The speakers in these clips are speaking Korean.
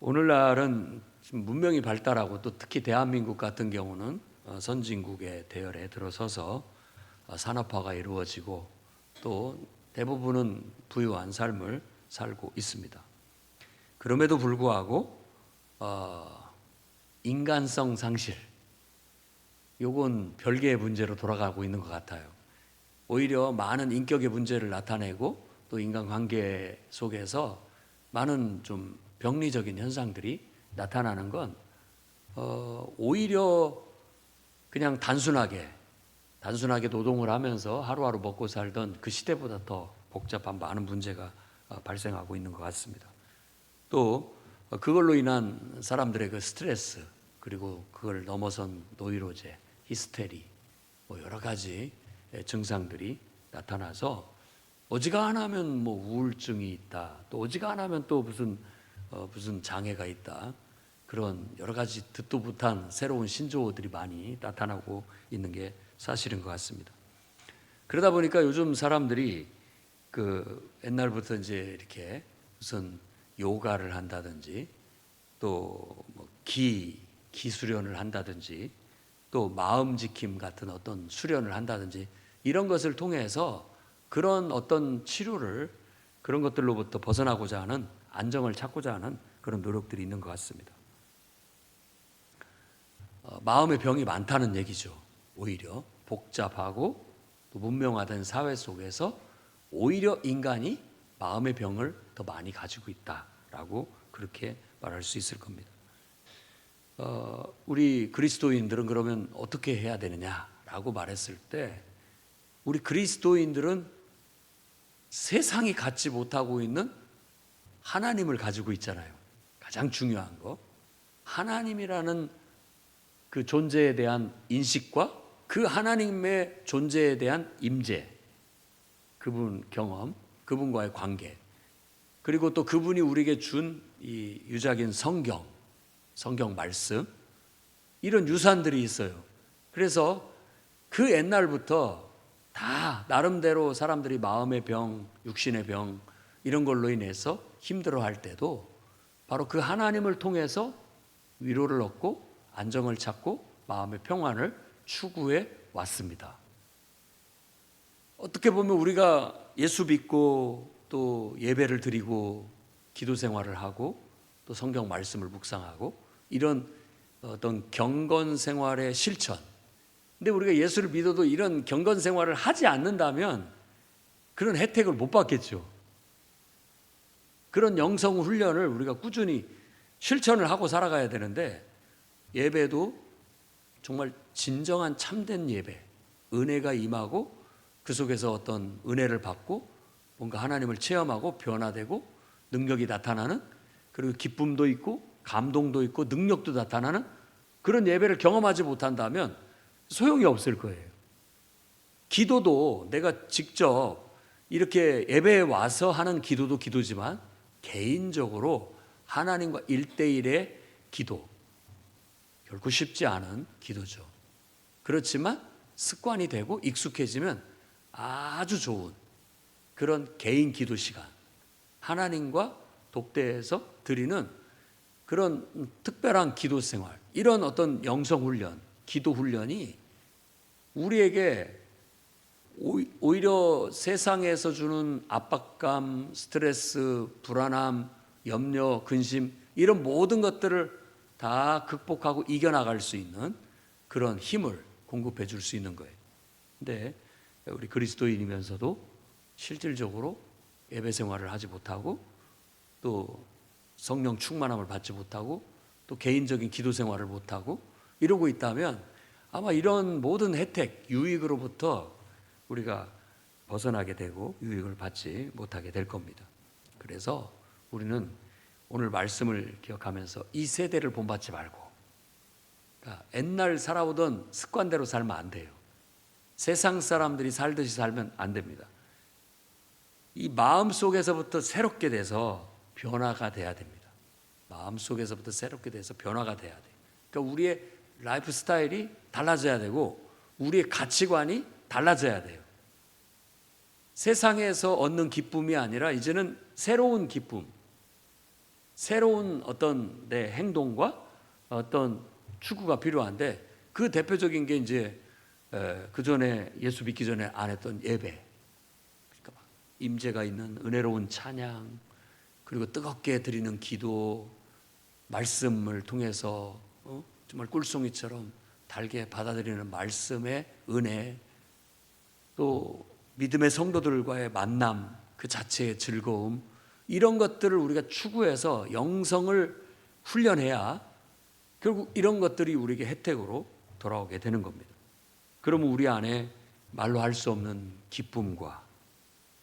오늘날은 지금 문명이 발달하고 또 특히 대한민국 같은 경우는 선진국의 대열에 들어서서 산업화가 이루어지고 또 대부분은 부유한 삶을 살고 있습니다. 그럼에도 불구하고 인간성 상실, 요건 별개의 문제로 돌아가고 있는 것 같아요. 오히려 많은 인격의 문제를 나타내고 또 인간관계 속에서 많은 좀 병리적인 현상들이 나타나는 건 오히려 그냥 단순하게 노동을 하면서 하루하루 먹고 살던 그 시대보다 더 복잡한 많은 문제가 발생하고 있는 것 같습니다. 또 그걸로 인한 사람들의 그 스트레스, 그리고 그걸 넘어선 노이로제, 히스테리, 뭐 여러 가지 증상들이 나타나서 어지간하면 뭐 우울증이 있다, 또 어지간하면 또 무슨 장애가 있다, 그런 여러 가지 듣도 못한 새로운 신조어들이 많이 나타나고 있는 게 사실인 것 같습니다. 그러다 보니까 요즘 사람들이 그 옛날부터 이제 이렇게 무슨 요가를 한다든지 또 뭐 기수련을 한다든지 또 마음 지킴 같은 어떤 수련을 한다든지 이런 것을 통해서 그런 어떤 치료를, 그런 것들로부터 벗어나고자 하는, 안정을 찾고자 하는 그런 노력들이 있는 것 같습니다. 마음의 병이 많다는 얘기죠. 오히려 복잡하고 또 문명화된 사회 속에서 오히려 인간이 마음의 병을 더 많이 가지고 있다라고 그렇게 말할 수 있을 겁니다. 우리 그리스도인들은 그러면 어떻게 해야 되느냐라고 말했을 때, 우리 그리스도인들은 세상이 갖지 못하고 있는 하나님을 가지고 있잖아요. 가장 중요한 거, 하나님이라는 그 존재에 대한 인식과 그 하나님의 존재에 대한 임재, 그분 경험, 그분과의 관계, 그리고 또 그분이 우리에게 준 이 유작인 성경 말씀, 이런 유산들이 있어요. 그래서 그 옛날부터 다 나름대로 사람들이 마음의 병, 육신의 병 이런 걸로 인해서 힘들어할 때도 바로 그 하나님을 통해서 위로를 얻고 안정을 찾고 마음의 평안을 추구해 왔습니다. 어떻게 보면 우리가 예수 믿고 또 예배를 드리고 기도 생활을 하고 또 성경 말씀을 묵상하고 이런 어떤 경건 생활의 실천, 근데 우리가 예수를 믿어도 이런 경건 생활을 하지 않는다면 그런 혜택을 못 받겠죠. 그런 영성 훈련을 우리가 꾸준히 실천을 하고 살아가야 되는데, 예배도 정말 진정한 참된 예배, 은혜가 임하고 그 속에서 어떤 은혜를 받고 뭔가 하나님을 체험하고 변화되고 능력이 나타나는, 그리고 기쁨도 있고 감동도 있고 능력도 나타나는 그런 예배를 경험하지 못한다면 소용이 없을 거예요. 기도도 내가 직접 이렇게 예배에 와서 하는 기도도 기도지만 개인적으로 하나님과 1대1의 기도, 결코 쉽지 않은 기도죠. 그렇지만 습관이 되고 익숙해지면 아주 좋은 그런 개인 기도 시간, 하나님과 독대해서 드리는 그런 특별한 기도 생활, 이런 어떤 영성 훈련, 기도 훈련이 우리에게 오히려 세상에서 주는 압박감, 스트레스, 불안함, 염려, 근심, 이런 모든 것들을 다 극복하고 이겨나갈 수 있는 그런 힘을 공급해 줄 수 있는 거예요. 근데 우리 그리스도인이면서도 실질적으로 예배 생활을 하지 못하고 또 성령 충만함을 받지 못하고 또 개인적인 기도 생활을 못하고 이러고 있다면 아마 이런 모든 혜택, 유익으로부터 우리가 벗어나게 되고 유익을 받지 못하게 될 겁니다. 그래서 우리는 오늘 말씀을 기억하면서 이 세대를 본받지 말고, 그러니까 옛날 살아오던 습관대로 살면 안 돼요. 세상 사람들이 살듯이 살면 안 됩니다. 이 마음 속에서부터 새롭게 돼서 변화가 돼야 됩니다. 마음 속에서부터 새롭게 돼서 변화가 돼야 돼요. 그러니까 우리의 라이프 스타일이 달라져야 되고 우리의 가치관이 달라져야 돼요. 세상에서 얻는 기쁨이 아니라 이제는 새로운 기쁨, 새로운 어떤 내 행동과 어떤 추구가 필요한데, 그 대표적인 게 이제 그 전에 예수 믿기 전에 안 했던 예배, 그러니까 막 임재가 있는 은혜로운 찬양, 그리고 뜨겁게 드리는 기도, 말씀을 통해서 정말 꿀송이처럼 달게 받아들이는 말씀의 은혜, 또 믿음의 성도들과의 만남 그 자체의 즐거움, 이런 것들을 우리가 추구해서 영성을 훈련해야 결국 이런 것들이 우리에게 혜택으로 돌아오게 되는 겁니다. 그러면 우리 안에 말로 할 수 없는 기쁨과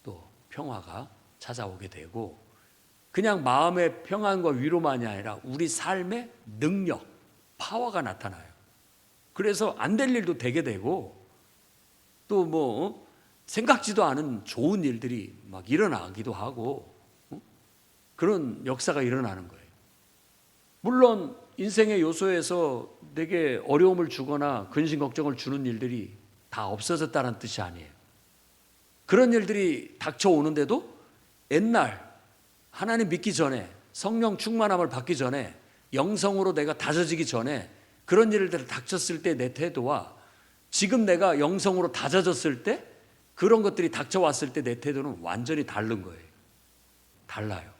또 평화가 찾아오게 되고, 그냥 마음의 평안과 위로만이 아니라 우리 삶의 능력, 파워가 나타나요. 그래서 안 될 일도 되게 되고, 또 뭐 생각지도 않은 좋은 일들이 막 일어나기도 하고, 그런 역사가 일어나는 거예요. 물론 인생의 요소에서 내게 어려움을 주거나 근심 걱정을 주는 일들이 다 없어졌다는 뜻이 아니에요. 그런 일들이 닥쳐오는데도 옛날 하나님 믿기 전에, 성령 충만함을 받기 전에, 영성으로 내가 다져지기 전에 그런 일들을 닥쳤을 때 내 태도와 지금 내가 영성으로 다져졌을 때 그런 것들이 닥쳐왔을 때 내 태도는 완전히 다른 거예요. 달라요.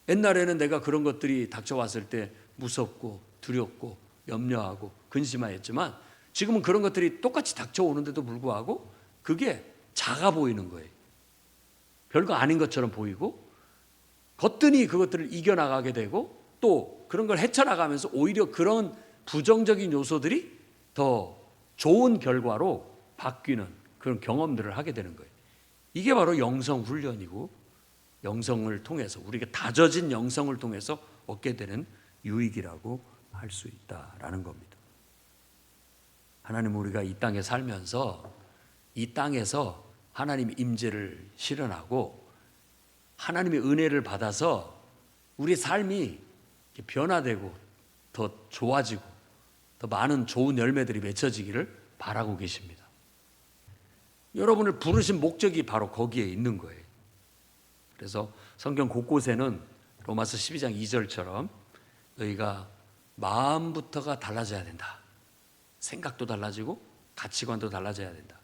옛날에는 내가 그런 것들이 닥쳐왔을 때 무섭고 두렵고 염려하고 근심하였지만, 지금은 그런 것들이 똑같이 닥쳐오는데도 불구하고 그게 작아 보이는 거예요. 별거 아닌 것처럼 보이고, 거뜬히 그것들을 이겨나가게 되고, 또 그런 걸 헤쳐나가면서 오히려 그런 부정적인 요소들이 더 좋은 결과로 바뀌는 그런 경험들을 하게 되는 거예요. 이게 바로 영성 훈련이고, 영성을 통해서, 우리가 다져진 영성을 통해서 얻게 되는 유익이라고 할 수 있다라는 겁니다. 하나님, 우리가 이 땅에 살면서 이 땅에서 하나님의 임재를 실현하고 하나님의 은혜를 받아서 우리 삶이 변화되고 더 좋아지고 더 많은 좋은 열매들이 맺혀지기를 바라고 계십니다. 여러분을 부르신 목적이 바로 거기에 있는 거예요. 그래서 성경 곳곳에는 로마서 12장 2절처럼 너희가 마음부터가 달라져야 된다. 생각도 달라지고 가치관도 달라져야 된다.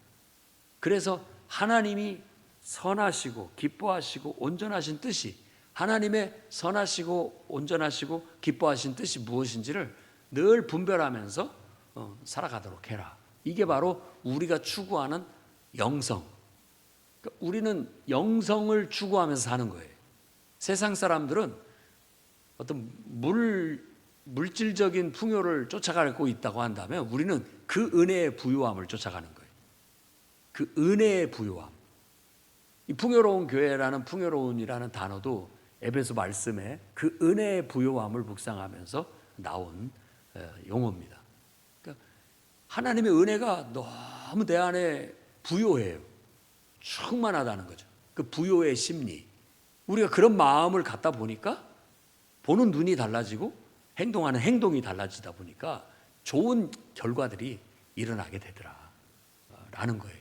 그래서 하나님이 선하시고 기뻐하시고 온전하신 뜻이, 하나님의 선하시고 온전하시고 기뻐하신 뜻이 무엇인지를 늘 분별하면서 살아가도록 해라. 이게 바로 우리가 추구하는 영성. 그러니까 우리는 영성을 추구하면서 사는 거예요. 세상 사람들은 어떤 물질적인 풍요를 쫓아가고 있다고 한다면, 우리는 그 은혜의 부요함을 쫓아가는 거예요. 그 은혜의 부요함. 이 풍요로운 교회라는 풍요로운이라는 단어도 에베소 말씀에 그 은혜의 부요함을 묵상하면서 나온 용어입니다. 그러니까 하나님의 은혜가 너무 내 안에 부요해요. 충만하다는 거죠. 그 부요의 심리. 우리가 그런 마음을 갖다 보니까 보는 눈이 달라지고 행동하는 행동이 달라지다 보니까 좋은 결과들이 일어나게 되더라 라는 거예요.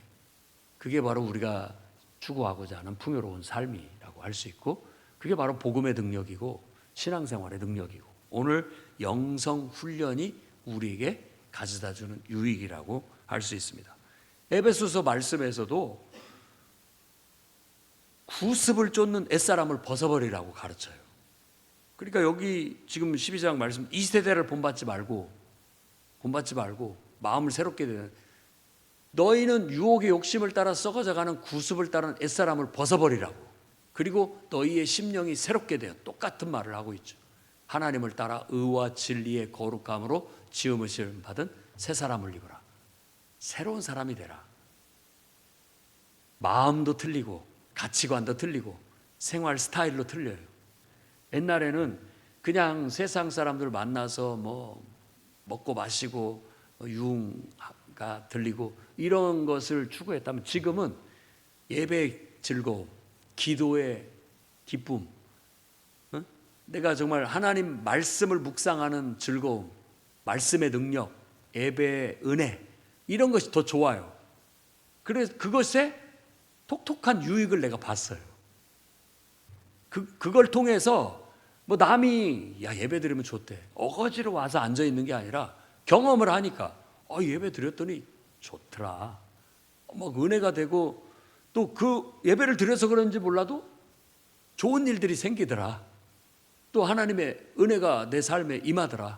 그게 바로 우리가 추구하고자 하는 풍요로운 삶이라고 할 수 있고, 그게 바로 복음의 능력이고 신앙생활의 능력이고, 오늘 영성 훈련이 우리에게 가져다주는 유익이라고 할 수 있습니다. 에베소서 말씀에서도 구습을 쫓는 옛사람을 벗어버리라고 가르쳐요. 그러니까 여기 지금 12장 말씀, 이 세대를 본받지 말고 마음을 새롭게 되는, 너희는 유혹의 욕심을 따라 썩어져가는 구습을 따른 옛사람을 벗어버리라고, 그리고 너희의 심령이 새롭게 되어, 똑같은 말을 하고 있죠. 하나님을 따라 의와 진리의 거룩함으로 지음을 받은 새 사람을 입어라. 새로운 사람이 되라. 마음도 틀리고 가치관도 틀리고 생활 스타일도 틀려요. 옛날에는 그냥 세상 사람들 만나서 뭐 먹고 마시고 유흥가 들리고 이런 것을 추구했다면, 지금은 예배의 즐거움, 기도의 기쁨, 내가 정말 하나님 말씀을 묵상하는 즐거움, 말씀의 능력, 예배의 은혜, 이런 것이 더 좋아요. 그래서 그것에 톡톡한 유익을 내가 봤어요. 그걸 통해서 뭐 남이 야 예배 드리면 좋대 어거지로 와서 앉아 있는 게 아니라 경험을 하니까 예배 드렸더니 좋더라. 막 은혜가 되고 또 그 예배를 드려서 그런지 몰라도 좋은 일들이 생기더라. 또 하나님의 은혜가 내 삶에 임하더라.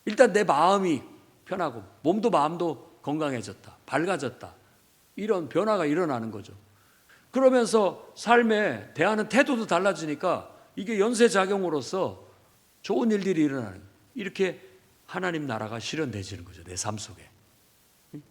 일단 내 마음이 편하고 몸도 마음도 건강해졌다. 밝아졌다. 이런 변화가 일어나는 거죠. 그러면서 삶에 대하는 태도도 달라지니까 이게 연쇄작용으로서 좋은 일들이 일어나는 거예요. 이렇게 하나님 나라가 실현되지는 거죠. 내 삶 속에.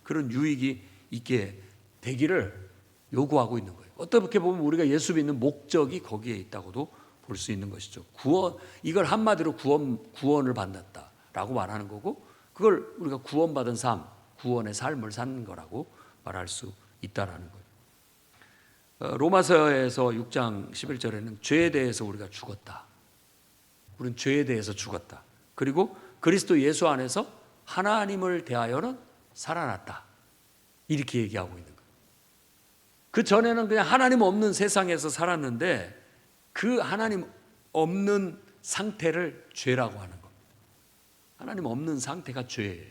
그런 유익이 있게 되기를 요구하고 있는 거예요. 어떻게 보면 우리가 예수 믿는 목적이 거기에 있다고도 볼 수 있는 것이죠. 구원, 이걸 한마디로 구원을 받았다라고 말하는 거고, 그걸 우리가 구원받은 삶, 구원의 삶을 사는 거라고 말할 수 있다라는 거예요. 로마서에서 6장 11절에는 죄에 대해서 우리가 죽었다. 우리는 죄에 대해서 죽었다. 그리고 그리스도 예수 안에서 하나님을 대하여는 살아났다. 이렇게 얘기하고 있는 거예요. 그 전에는 그냥 하나님 없는 세상에서 살았는데 그 하나님 없는 상태를 죄라고 하는 겁니다. 하나님 없는 상태가 죄예요.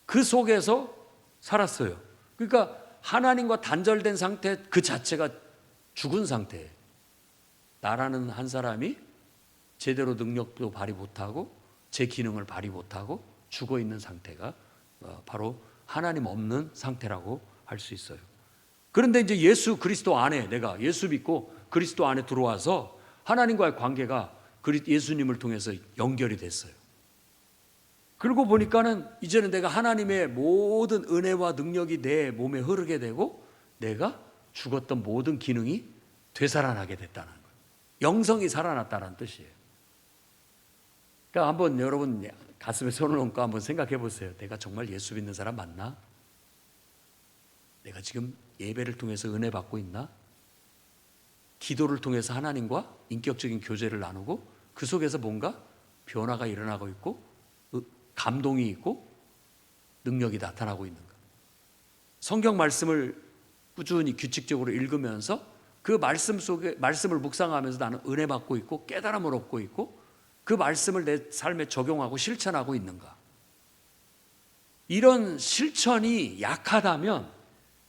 그 속에서 살았어요. 그러니까 하나님과 단절된 상태 그 자체가 죽은 상태예요. 나라는 한 사람이 제대로 능력도 발휘 못하고 제 기능을 발휘 못하고 죽어 있는 상태가 바로 하나님 없는 상태라고 할 수 있어요. 그런데 이제 예수 그리스도 안에 내가 예수 믿고 그리스도 안에 들어와서 하나님과의 관계가 예수님을 통해서 연결이 됐어요. 그러고 보니까는 이제는 내가 하나님의 모든 은혜와 능력이 내 몸에 흐르게 되고 내가 죽었던 모든 기능이 되살아나게 됐다는 거예요. 영성이 살아났다는 뜻이에요. 그러니까 한번 여러분 가슴에 손을 얹고 한번 생각해 보세요. 내가 정말 예수 믿는 사람 맞나? 내가 지금 예배를 통해서 은혜 받고 있나? 기도를 통해서 하나님과 인격적인 교제를 나누고 그 속에서 뭔가 변화가 일어나고 있고 감동이 있고 능력이 나타나고 있는가? 성경 말씀을 꾸준히 규칙적으로 읽으면서 그 말씀 속에 말씀을 묵상하면서 나는 은혜 받고 있고 깨달음을 얻고 있고 그 말씀을 내 삶에 적용하고 실천하고 있는가? 이런 실천이 약하다면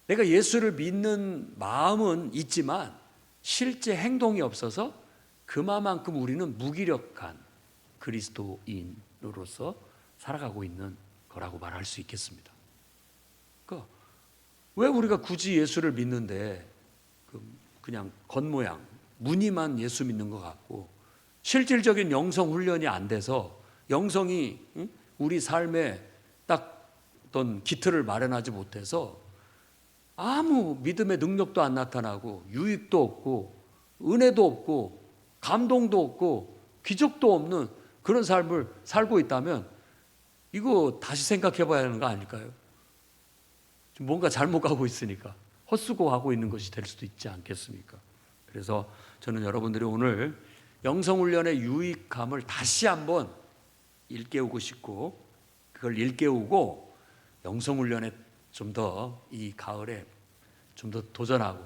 내가 예수를 믿는 마음은 있지만 실제 행동이 없어서 그만큼 우리는 무기력한 그리스도인으로서 살아가고 있는 거라고 말할 수 있겠습니다. 그러니까 왜 우리가 굳이 예수를 믿는데 그냥 겉모양, 무늬만 예수 믿는 것 같고 실질적인 영성 훈련이 안 돼서 영성이 우리 삶에 딱 어떤 기틀을 마련하지 못해서 아무 믿음의 능력도 안 나타나고 유익도 없고 은혜도 없고 감동도 없고 기적도 없는 그런 삶을 살고 있다면 이거 다시 생각해 봐야 하는 거 아닐까요? 뭔가 잘못 가고 있으니까 헛수고하고 있는 것이 될 수도 있지 않겠습니까? 그래서 저는 여러분들이 오늘 영성훈련의 유익함을 다시 한번 일깨우고 싶고 그걸 일깨우고 영성훈련에 좀 더 이 가을에 좀 더 도전하고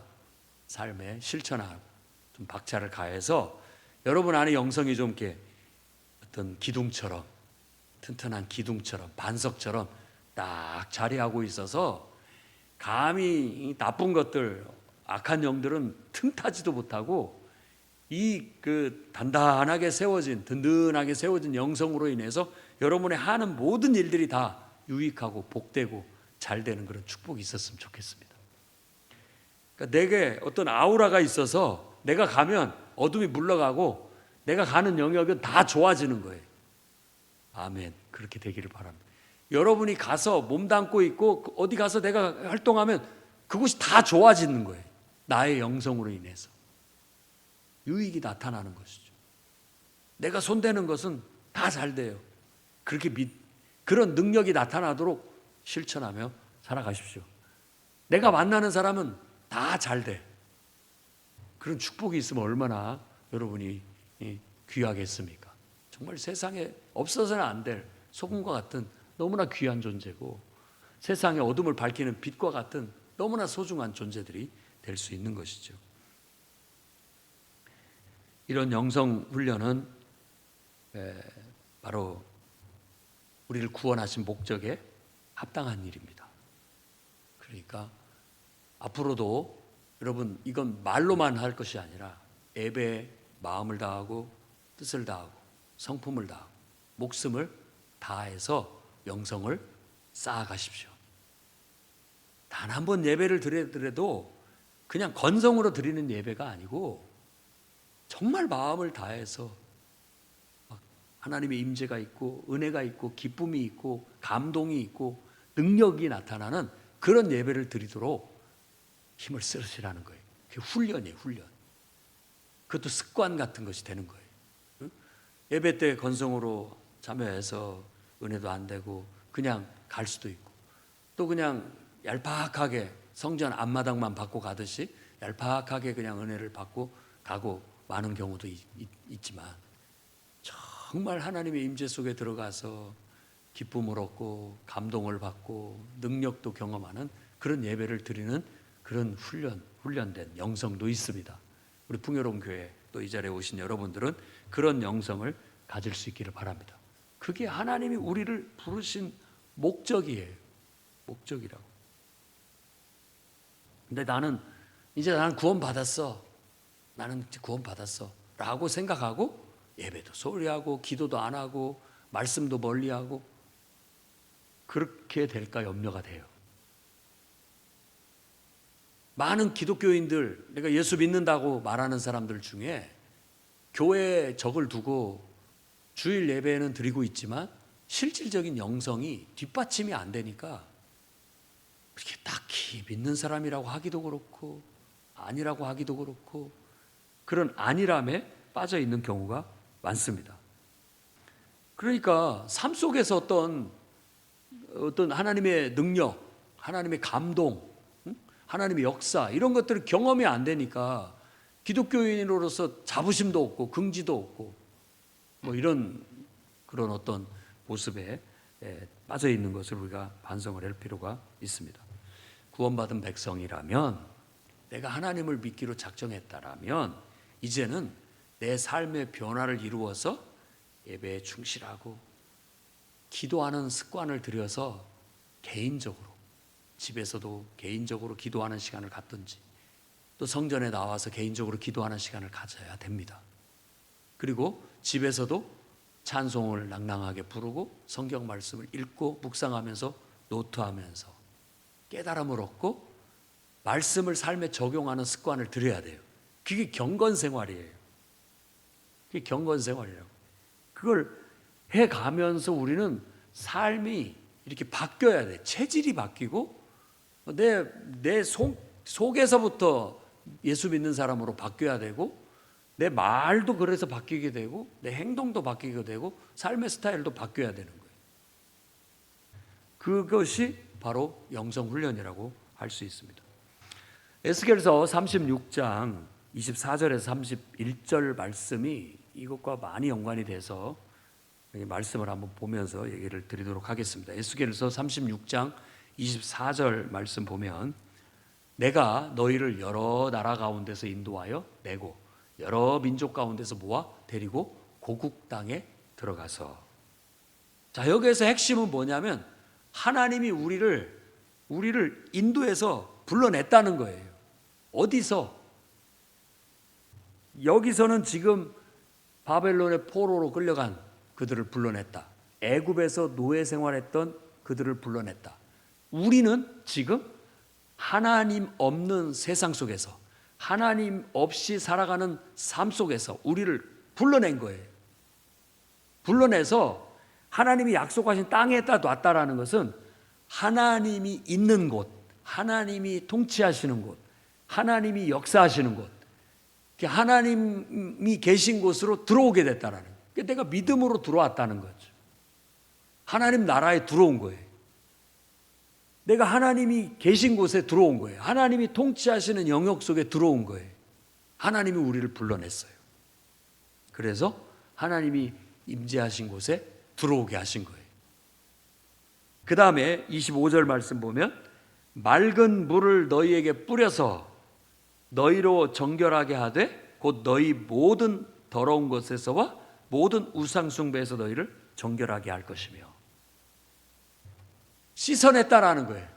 삶에 실천하고 좀 박차를 가해서 여러분 안에 영성이 좀 이렇게 어떤 기둥처럼 튼튼한 기둥처럼 반석처럼 딱 자리하고 있어서 감히 나쁜 것들 악한 영들은 틈타지도 못하고 이 단단하게 세워진 든든하게 세워진 영성으로 인해서 여러분의 하는 모든 일들이 다 유익하고 복되고 잘 되는 그런 축복이 있었으면 좋겠습니다. 그러니까 내게 어떤 아우라가 있어서 내가 가면 어둠이 물러가고 내가 가는 영역은 다 좋아지는 거예요. 아멘. 그렇게 되기를 바랍니다. 여러분이 가서 몸담고 있고 어디 가서 내가 활동하면 그곳이 다 좋아지는 거예요. 나의 영성으로 인해서 유익이 나타나는 것이죠. 내가 손대는 것은 다 잘 돼요. 그런 능력이 나타나도록 실천하며 살아가십시오. 내가 만나는 사람은 다 잘 돼. 그런 축복이 있으면 얼마나 여러분이 귀하겠습니까? 정말 세상에 없어서는 안 될 소금과 같은 너무나 귀한 존재고 세상의 어둠을 밝히는 빛과 같은 너무나 소중한 존재들이 될 수 있는 것이죠. 이런 영성 훈련은 바로 우리를 구원하신 목적에 합당한 일입니다. 그러니까 앞으로도 여러분 이건 말로만 할 것이 아니라 예배에 마음을 다하고 뜻을 다하고 성품을 다하고 목숨을 다해서 영성을 쌓아가십시오. 단 한 번 예배를 드리더라도 그냥 건성으로 드리는 예배가 아니고 정말 마음을 다해서 하나님의 임재가 있고 은혜가 있고 기쁨이 있고 감동이 있고 능력이 나타나는 그런 예배를 드리도록 힘을 쓰시라는 거예요. 그게 훈련이에요, 훈련. 그것도 습관 같은 것이 되는 거예요. 응? 예배 때 건성으로 참여해서 은혜도 안 되고 그냥 갈 수도 있고 또 그냥 얄팍하게 성전 앞마당만 받고 가듯이 얄팍하게 그냥 은혜를 받고 가고 많은 경우도 있지만 정말 하나님의 임재 속에 들어가서 기쁨을 얻고 감동을 받고 능력도 경험하는 그런 예배를 드리는 그런 훈련된 영성도 있습니다. 우리 풍요로운 교회 또 이 자리에 오신 여러분들은 그런 영성을 가질 수 있기를 바랍니다. 그게 하나님이 우리를 부르신 목적이에요. 목적이라고. 근데 나는 구원받았어. 나는 구원받았어. 라고 생각하고 예배도 소홀히 하고 기도도 안 하고 말씀도 멀리 하고 그렇게 될까 염려가 돼요. 많은 기독교인들, 내가 예수 믿는다고 말하는 사람들 중에 교회에 적을 두고 주일 예배는 드리고 있지만 실질적인 영성이 뒷받침이 안 되니까 그렇게 딱히 믿는 사람이라고 하기도 그렇고 아니라고 하기도 그렇고 그런 안일함에 빠져 있는 경우가 많습니다. 그러니까 삶 속에서 어떤 하나님의 능력, 하나님의 감동, 하나님의 역사 이런 것들을 경험이 안 되니까 기독교인으로서 자부심도 없고 긍지도 없고 뭐 이런 그런 어떤 모습에 빠져 있는 것을 우리가 반성을 할 필요가 있습니다. 구원받은 백성이라면 내가 하나님을 믿기로 작정했다라면 이제는 내 삶의 변화를 이루어서 예배에 충실하고 기도하는 습관을 들여서 개인적으로 집에서도 개인적으로 기도하는 시간을 갖든지 또 성전에 나와서 개인적으로 기도하는 시간을 가져야 됩니다. 그리고 집에서도 찬송을 낭낭하게 부르고 성경 말씀을 읽고 묵상하면서 노트하면서 깨달음을 얻고 말씀을 삶에 적용하는 습관을 들여야 돼요. 그게 경건생활이에요. 그게 경건생활이라고. 그걸 해가면서 우리는 삶이 이렇게 바뀌어야 돼. 체질이 바뀌고 내 속에서부터 예수 믿는 사람으로 바뀌어야 되고 내 말도 그래서 바뀌게 되고 내 행동도 바뀌게 되고 삶의 스타일도 바뀌어야 되는 거예요. 그것이 바로 영성훈련이라고 할 수 있습니다. 에스겔서 36장 24절에서 31절 말씀이 이것과 많이 연관이 돼서 말씀을 한번 보면서 얘기를 드리도록 하겠습니다. 에스겔서 36장 24절 말씀 보면 내가 너희를 여러 나라 가운데서 인도하여 내고 여러 민족 가운데서 모아 데리고 고국 땅에 들어가서 자 여기에서 핵심은 뭐냐면 하나님이 우리를 인도해서 불러냈다는 거예요. 어디서? 여기서는 지금 바벨론의 포로로 끌려간 그들을 불러냈다. 애굽에서 노예 생활했던 그들을 불러냈다. 우리는 지금 하나님 없는 세상 속에서 하나님 없이 살아가는 삶 속에서 우리를 불러낸 거예요. 불러내서 하나님이 약속하신 땅에다 놨다라는 것은 하나님이 있는 곳, 하나님이 통치하시는 곳, 하나님이 역사하시는 곳, 하나님이 계신 곳으로 들어오게 됐다라는 거예요. 내가 믿음으로 들어왔다는 거죠. 하나님 나라에 들어온 거예요. 내가 하나님이 계신 곳에 들어온 거예요. 하나님이 통치하시는 영역 속에 들어온 거예요. 하나님이 우리를 불러냈어요. 그래서 하나님이 임재하신 곳에 들어오게 하신 거예요. 그 다음에 25절 말씀 보면 맑은 물을 너희에게 뿌려서 너희로 정결하게 하되 곧 너희 모든 더러운 것에서와 모든 우상 숭배에서 너희를 정결하게 할 것이며. 씻어냈다라는 거예요.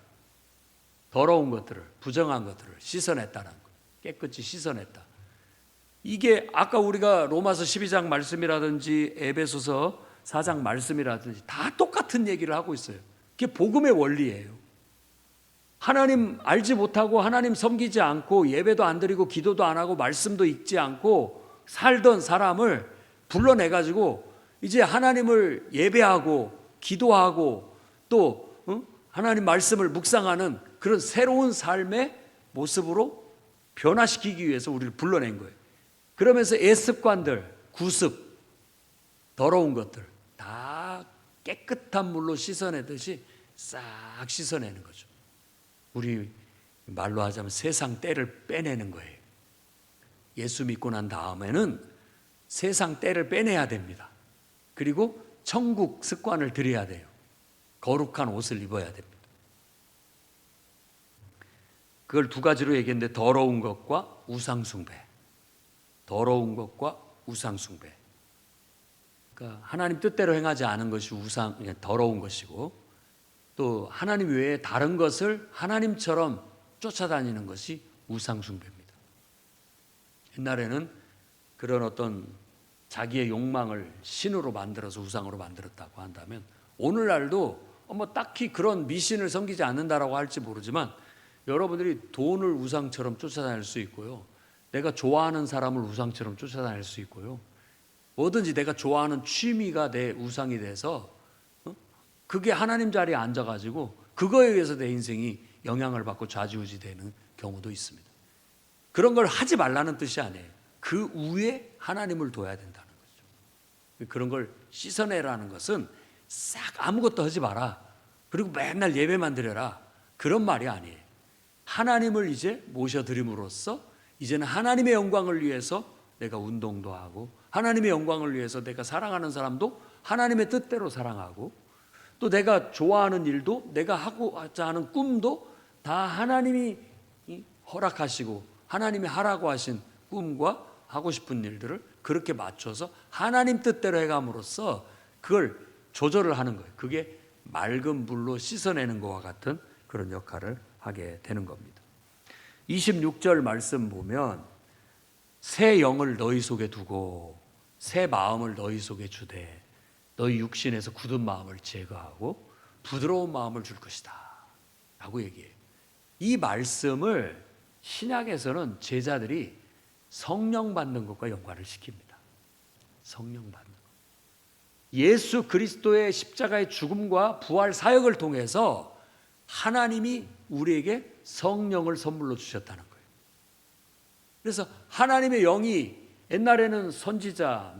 더러운 것들을, 부정한 것들을 씻어냈다는 거예요. 깨끗이 씻어냈다. 이게 아까 우리가 로마서 12장 말씀이라든지 에베소서 4장 말씀이라든지 다 똑같은 얘기를 하고 있어요. 그게 복음의 원리예요. 하나님 알지 못하고 하나님 섬기지 않고 예배도 안 드리고 기도도 안 하고 말씀도 읽지 않고 살던 사람을 불러내가지고 이제 하나님을 예배하고 기도하고 또 하나님 말씀을 묵상하는 그런 새로운 삶의 모습으로 변화시키기 위해서 우리를 불러낸 거예요. 그러면서 예습관들, 구습, 더러운 것들 다 깨끗한 물로 씻어내듯이 싹 씻어내는 거죠. 우리 말로 하자면 세상 때를 빼내는 거예요. 예수 믿고 난 다음에는 세상 때를 빼내야 됩니다. 그리고 천국 습관을 들여야 돼요. 거룩한 옷을 입어야 됩니다. 그걸 두 가지로 얘기했는데 더러운 것과 우상숭배. 더러운 것과 우상숭배. 그러니까 하나님 뜻대로 행하지 않은 것이 더러운 것이고 또 하나님 외에 다른 것을 하나님처럼 쫓아다니는 것이 우상숭배입니다. 옛날에는 그런 어떤 자기의 욕망을 신으로 만들어서 우상으로 만들었다고 한다면 오늘날도 뭐 딱히 그런 미신을 섬기지 않는다라고 할지 모르지만 여러분들이 돈을 우상처럼 쫓아다닐 수 있고요. 내가 좋아하는 사람을 우상처럼 쫓아다닐 수 있고요. 뭐든지 내가 좋아하는 취미가 내 우상이 돼서 그게 하나님 자리에 앉아가지고 그거에 의해서 내 인생이 영향을 받고 좌지우지 되는 경우도 있습니다. 그런 걸 하지 말라는 뜻이 아니에요. 그 위에 하나님을 둬야 된다는 거죠. 그런 걸 씻어내라는 것은 싹 아무것도 하지 마라. 그리고 맨날 예배만 드려라. 그런 말이 아니에요. 하나님을 이제 모셔드림으로써 이제는 하나님의 영광을 위해서 내가 운동도 하고 하나님의 영광을 위해서 내가 사랑하는 사람도 하나님의 뜻대로 사랑하고 또 내가 좋아하는 일도 내가 하고자 하는 꿈도 다 하나님이 허락하시고 하나님이 하라고 하신 꿈과 하고 싶은 일들을 그렇게 맞춰서 하나님 뜻대로 해감으로써 그걸 조절을 하는 거예요. 그게 맑은 물로 씻어내는 것과 같은 그런 역할을 하게 되는 겁니다. 26절 말씀 보면 새 영을 너희 속에 두고 새 마음을 너희 속에 주되 너희 육신에서 굳은 마음을 제거하고 부드러운 마음을 줄 것이다 라고 얘기해요. 이 말씀을 신약에서는 제자들이 성령 받는 것과 연관을 시킵니다. 성령 받는 것. 예수 그리스도의 십자가의 죽음과 부활 사역을 통해서 하나님이 우리에게 성령을 선물로 주셨다는 거예요. 그래서 하나님의 영이 옛날에는 선지자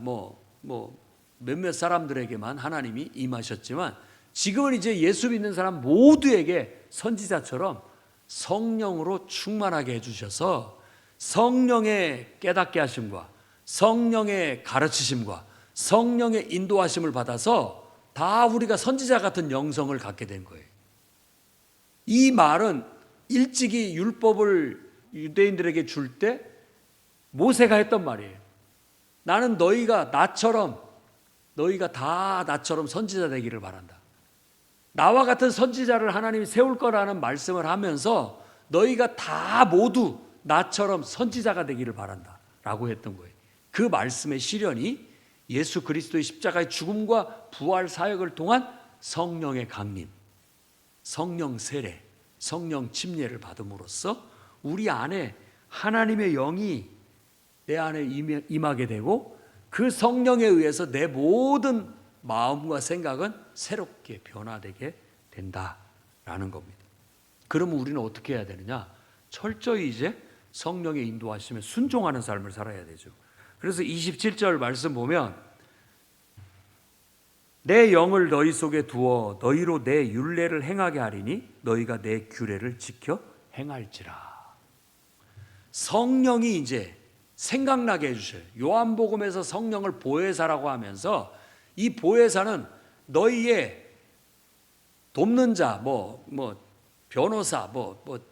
몇몇 사람들에게만 하나님이 임하셨지만 지금은 이제 예수 믿는 사람 모두에게 선지자처럼 성령으로 충만하게 해주셔서 성령의 깨닫게 하심과 성령의 가르치심과 성령의 인도하심을 받아서 다 우리가 선지자 같은 영성을 갖게 된 거예요. 이 말은 일찍이 율법을 유대인들에게 줄 때 모세가 했던 말이에요. 나는 너희가 다 나처럼 선지자 되기를 바란다. 나와 같은 선지자를 하나님이 세울 거라는 말씀을 하면서 너희가 다 모두 나처럼 선지자가 되기를 바란다 라고 했던 거예요. 그 말씀의 실현이 예수 그리스도의 십자가의 죽음과 부활 사역을 통한 성령의 강림, 성령 세례, 성령 침례를 받음으로써 우리 안에 하나님의 영이 내 안에 임하게 되고 그 성령에 의해서 내 모든 마음과 생각은 새롭게 변화되게 된다라는 겁니다. 그러면 우리는 어떻게 해야 되느냐? 철저히 이제 성령의 인도하심에 순종하는 삶을 살아야 되죠. 그래서 27절 말씀 보면 내 영을 너희 속에 두어 너희로 내 율례를 행하게 하리니 너희가 내 규례를 지켜 행할지라. 성령이 이제 생각나게 해주셔요. 요한복음에서 성령을 보혜사라고 하면서 이 보혜사는 너희의 돕는 자, 변호사,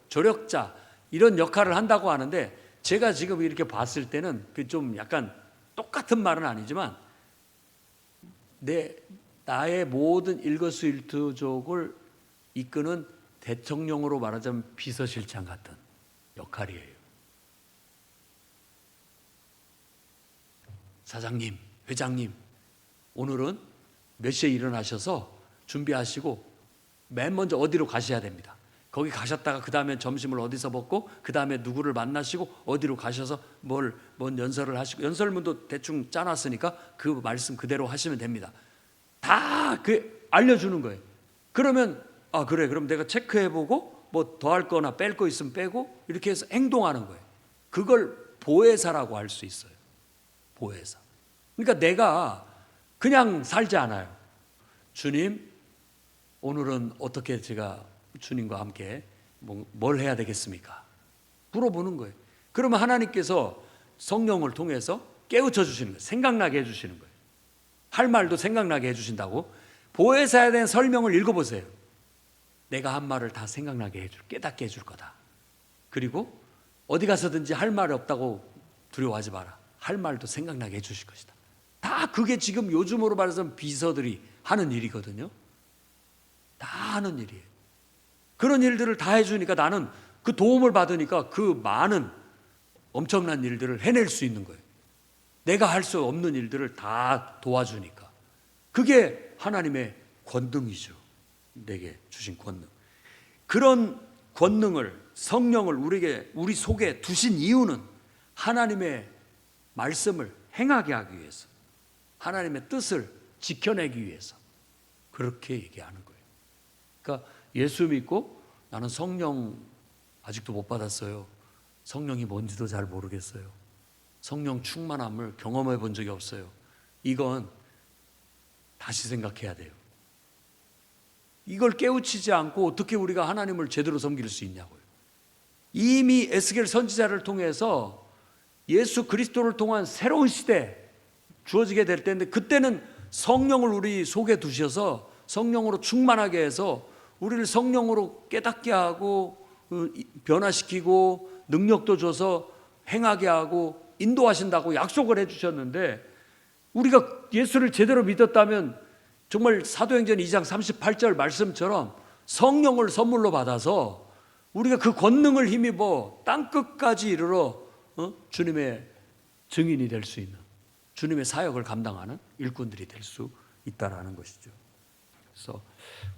조력자 이런 역할을 한다고 하는데 제가 지금 이렇게 봤을 때는 그 좀 약간 똑같은 말은 아니지만 나의 모든 일거수일투족을 이끄는 대통령으로 말하자면 비서실장 같은 역할이에요. 사장님, 회장님, 오늘은 몇 시에 일어나셔서 준비하시고 맨 먼저 어디로 가셔야 됩니다. 거기 가셨다가 그 다음에 점심을 어디서 먹고 그 다음에 누구를 만나시고 어디로 가셔서 뭔 연설을 하시고, 연설문도 대충 짜놨으니까 그 말씀 그대로 하시면 됩니다. 다 알려주는 거예요. 그러면 그래, 그럼 내가 체크해보고 뭐 더 할 거나 뺄 거 있으면 빼고 이렇게 해서 행동하는 거예요. 그걸 보혜사라고 할 수 있어요. 보혜사. 그러니까 내가 그냥 살지 않아요. 주님, 오늘은 어떻게 제가 주님과 함께 뭘 해야 되겠습니까? 물어보는 거예요. 그러면 하나님께서 성령을 통해서 깨우쳐 주시는 거예요. 생각나게 해주시는 거예요. 할 말도 생각나게 해주신다고. 보혜사에 대한 설명을 읽어보세요. 내가 한 말을 다 생각나게 깨닫게 해줄 거다. 그리고 어디 가서든지 할 말이 없다고 두려워하지 마라. 할 말도 생각나게 해주실 것이다. 다 그게 지금 요즘으로 말해서 비서들이 하는 일이거든요. 다 하는 일이에요. 그런 일들을 다 해주니까 나는 그 도움을 받으니까 그 많은 엄청난 일들을 해낼 수 있는 거예요. 내가 할 수 없는 일들을 다 도와주니까. 그게 하나님의 권능이죠. 내게 주신 권능. 그런 권능을, 성령을 우리 속에 두신 이유는 하나님의 말씀을 행하게 하기 위해서, 하나님의 뜻을 지켜내기 위해서 그렇게 얘기하는 거예요. 그러니까 예수 믿고 나는 성령 아직도 못 받았어요. 성령이 뭔지도 잘 모르겠어요. 성령 충만함을 경험해 본 적이 없어요. 이건 다시 생각해야 돼요. 이걸 깨우치지 않고 어떻게 우리가 하나님을 제대로 섬길 수 있냐고요. 이미 에스겔 선지자를 통해서 예수 그리스도를 통한 새로운 시대 주어지게 될 때인데, 그때는 성령을 우리 속에 두셔서 성령으로 충만하게 해서 우리를 성령으로 깨닫게 하고 변화시키고 능력도 줘서 행하게 하고 인도하신다고 약속을 해주셨는데, 우리가 예수를 제대로 믿었다면 정말 사도행전 2장 38절 말씀처럼 성령을 선물로 받아서 우리가 그 권능을 힘입어 땅끝까지 이르러 주님의 증인이 될 수 있는, 주님의 사역을 감당하는 일꾼들이 될 수 있다라는 것이죠. 그래서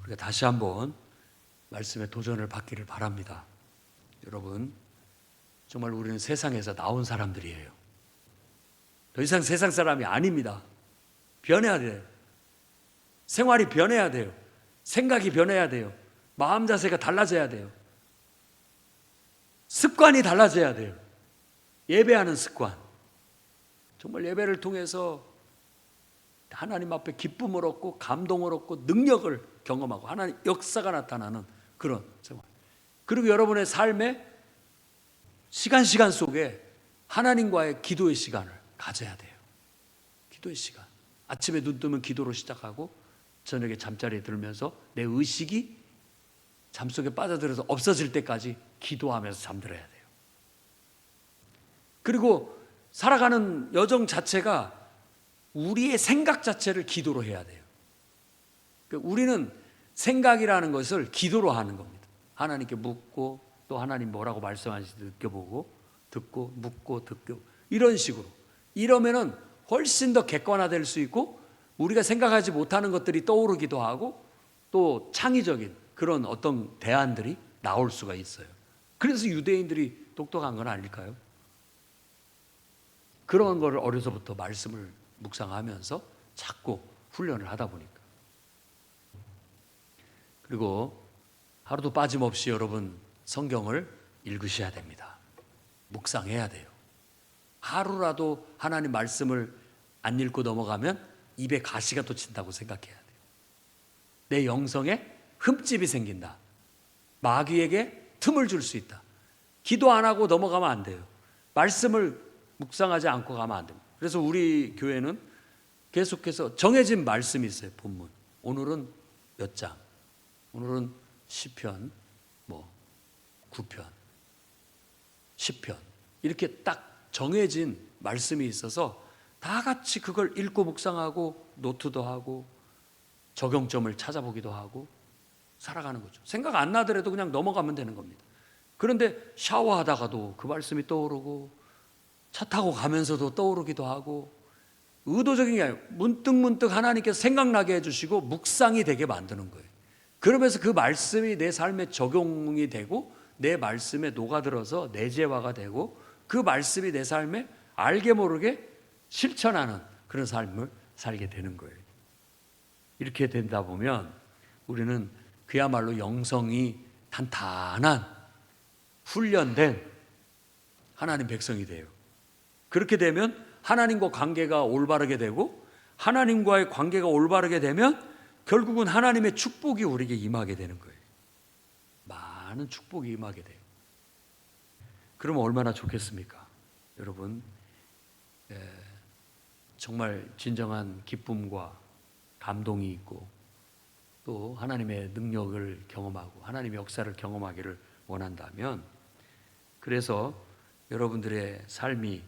우리가 다시 한번 말씀에 도전을 받기를 바랍니다. 여러분, 정말 우리는 세상에서 나온 사람들이에요. 더 이상 세상 사람이 아닙니다. 변해야 돼요. 생활이 변해야 돼요. 생각이 변해야 돼요. 마음 자세가 달라져야 돼요. 습관이 달라져야 돼요. 예배하는 습관. 정말 예배를 통해서 하나님 앞에 기쁨을 얻고 감동을 얻고 능력을 경험하고 하나님 역사가 나타나는 그런 생활. 그리고 여러분의 삶에 시간 속에 하나님과의 기도의 시간을 가져야 돼요. 기도의 시간. 아침에 눈 뜨면 기도로 시작하고 저녁에 잠자리에 들면서 내 의식이 잠속에 빠져들어서 없어질 때까지 기도하면서 잠들어야 돼요. 그리고 살아가는 여정 자체가 우리의 생각 자체를 기도로 해야 돼요. 우리는 생각이라는 것을 기도로 하는 겁니다. 하나님께 묻고 또 하나님 뭐라고 말씀하시는지 느껴보고 듣고 묻고 듣고 이런 식으로. 이러면은 훨씬 더 객관화될 수 있고 우리가 생각하지 못하는 것들이 떠오르기도 하고 또 창의적인 그런 어떤 대안들이 나올 수가 있어요. 그래서 유대인들이 똑똑한 건 아닐까요? 그런 거를 어려서부터 말씀을 묵상하면서 자꾸 훈련을 하다 보니까. 그리고 하루도 빠짐없이 여러분 성경을 읽으셔야 됩니다. 묵상해야 돼요. 하루라도 하나님 말씀을 안 읽고 넘어가면 입에 가시가 돋친다고 생각해야 돼요. 내 영성에 흠집이 생긴다. 마귀에게 틈을 줄 수 있다. 기도 안 하고 넘어가면 안 돼요. 말씀을 묵상하지 않고 가면 안 됩니다. 그래서 우리 교회는 계속해서 정해진 말씀이 있어요. 본문. 오늘은 몇 장? 오늘은 시편 9편, 10편 이렇게 딱 정해진 말씀이 있어서 다 같이 그걸 읽고 묵상하고 노트도 하고 적용점을 찾아보기도 하고 살아가는 거죠. 생각 안 나더라도 그냥 넘어가면 되는 겁니다. 그런데 샤워하다가도 그 말씀이 떠오르고 차 타고 가면서도 떠오르기도 하고 의도적인 게 아니라 문득문득 하나님께서 생각나게 해주시고 묵상이 되게 만드는 거예요. 그러면서 그 말씀이 내 삶에 적용이 되고 내 말씀에 녹아들어서 내재화가 되고 그 말씀이 내 삶에 알게 모르게 실천하는 그런 삶을 살게 되는 거예요. 이렇게 된다 보면 우리는 그야말로 영성이 탄탄한 훈련된 하나님 백성이 돼요. 그렇게 되면 하나님과 관계가 올바르게 되고 하나님과의 관계가 올바르게 되면 결국은 하나님의 축복이 우리에게 임하게 되는 거예요. 많은 축복이 임하게 돼요. 그러면 얼마나 좋겠습니까? 여러분, 정말 진정한 기쁨과 감동이 있고 또 하나님의 능력을 경험하고 하나님의 역사를 경험하기를 원한다면, 그래서 여러분들의 삶이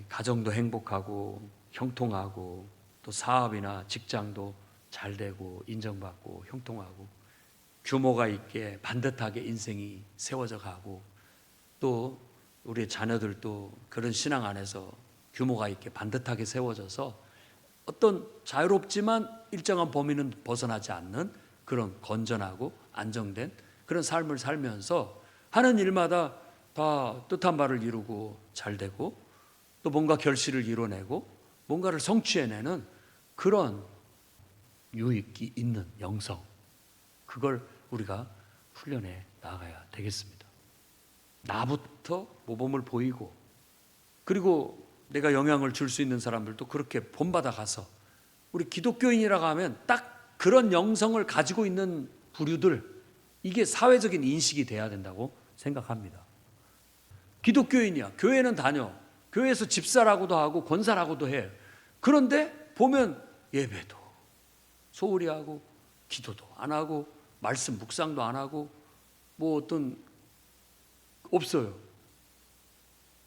가정도 행복하고 형통하고 또 사업이나 직장도 잘 되고 인정받고 형통하고 규모가 있게 반듯하게 인생이 세워져 가고 또 우리 자녀들도 그런 신앙 안에서 규모가 있게 반듯하게 세워져서 어떤 자유롭지만 일정한 범위는 벗어나지 않는 그런 건전하고 안정된 그런 삶을 살면서 하는 일마다 다 뜻한 바를 이루고 잘 되고 또 뭔가 결실을 이뤄내고 뭔가를 성취해내는 그런 유익이 있는 영성, 그걸 우리가 훈련해 나가야 되겠습니다. 나부터 모범을 보이고 그리고 내가 영향을 줄 수 있는 사람들도 그렇게 본받아 가서 우리 기독교인이라고 하면 딱 그런 영성을 가지고 있는 부류들, 이게 사회적인 인식이 돼야 된다고 생각합니다. 기독교인이야, 교회는 다녀, 교회에서 집사라고도 하고 권사라고도 해. 그런데 보면 예배도 소홀히 하고 기도도 안 하고 말씀 묵상도 안 하고 뭐 어떤 없어요.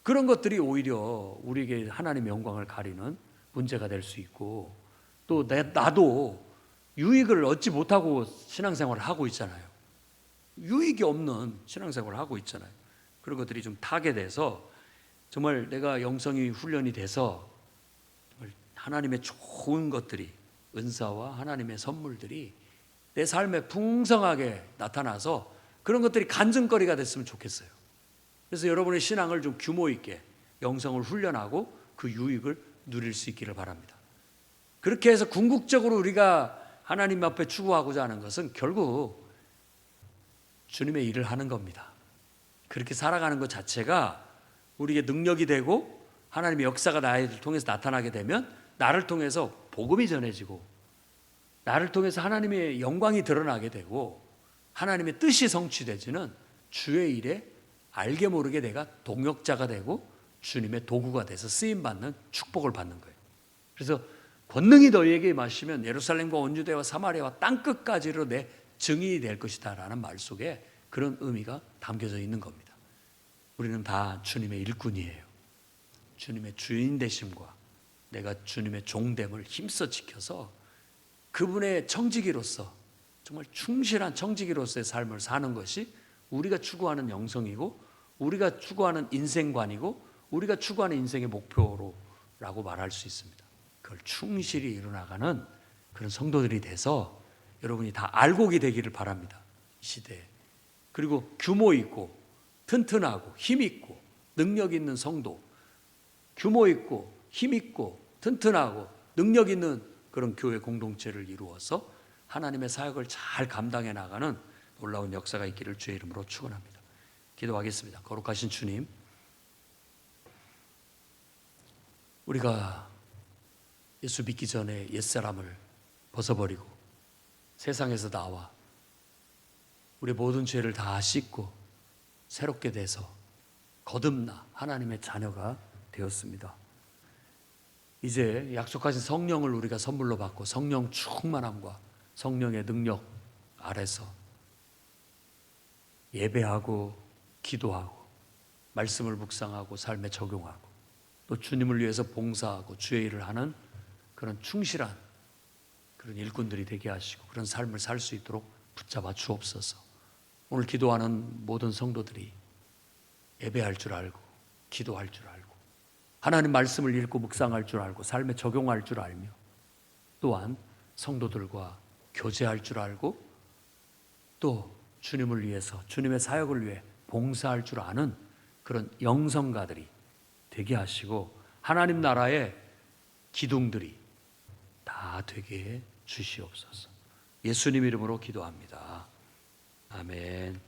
그런 것들이 오히려 우리에게 하나님의 영광을 가리는 문제가 될 수 있고 또 나도 유익을 얻지 못하고 신앙생활을 하고 있잖아요. 유익이 없는 신앙생활을 하고 있잖아요. 그런 것들이 좀 타게 돼서 정말 내가 영성이 훈련이 돼서 정말 하나님의 좋은 것들이, 은사와 하나님의 선물들이 내 삶에 풍성하게 나타나서 그런 것들이 간증거리가 됐으면 좋겠어요. 그래서 여러분의 신앙을 좀 규모 있게 영성을 훈련하고 그 유익을 누릴 수 있기를 바랍니다. 그렇게 해서 궁극적으로 우리가 하나님 앞에 추구하고자 하는 것은 결국 주님의 일을 하는 겁니다. 그렇게 살아가는 것 자체가 우리에게 능력이 되고 하나님의 역사가 나를 통해서 나타나게 되면 나를 통해서 복음이 전해지고 나를 통해서 하나님의 영광이 드러나게 되고 하나님의 뜻이 성취되지는 주의 일에 알게 모르게 내가 동역자가 되고 주님의 도구가 돼서 쓰임받는 축복을 받는 거예요. 그래서 권능이 너희에게 임하시면 예루살렘과 온 유대와 사마리아와 땅끝까지로 내 증인이 될 것이다 라는 말 속에 그런 의미가 담겨져 있는 겁니다. 우리는 다 주님의 일꾼이에요. 주님의 주인 되심과 내가 주님의 종됨을 힘써 지켜서 그분의 청지기로서 정말 충실한 청지기로서의 삶을 사는 것이 우리가 추구하는 영성이고 우리가 추구하는 인생관이고 우리가 추구하는 인생의 목표라고 말할 수 있습니다. 그걸 충실히 이루어나가는 그런 성도들이 돼서 여러분이 다 알곡이 되기를 바랍니다. 이 시대에. 그리고 규모 있고 튼튼하고 힘 있고 능력 있는 성도, 규모 있고 힘 있고 튼튼하고 능력 있는 그런 교회 공동체를 이루어서 하나님의 사역을 잘 감당해 나가는 놀라운 역사가 있기를 주의 이름으로 축원합니다. 기도하겠습니다. 거룩하신 주님, 우리가 예수 믿기 전에 옛사람을 벗어버리고 세상에서 나와 우리 모든 죄를 다 씻고 새롭게 돼서 거듭나 하나님의 자녀가 되었습니다. 이제 약속하신 성령을 우리가 선물로 받고 성령 충만함과 성령의 능력 아래서 예배하고 기도하고 말씀을 묵상하고 삶에 적용하고 또 주님을 위해서 봉사하고 주의 일을 하는 그런 충실한 그런 일꾼들이 되게 하시고 그런 삶을 살 수 있도록 붙잡아 주옵소서. 오늘 기도하는 모든 성도들이 예배할 줄 알고 기도할 줄 알고 하나님 말씀을 읽고 묵상할 줄 알고 삶에 적용할 줄 알며 또한 성도들과 교제할 줄 알고 또 주님을 위해서 주님의 사역을 위해 봉사할 줄 아는 그런 영성가들이 되게 하시고 하나님 나라의 기둥들이 다 되게 해 주시옵소서. 예수님 이름으로 기도합니다. 아멘.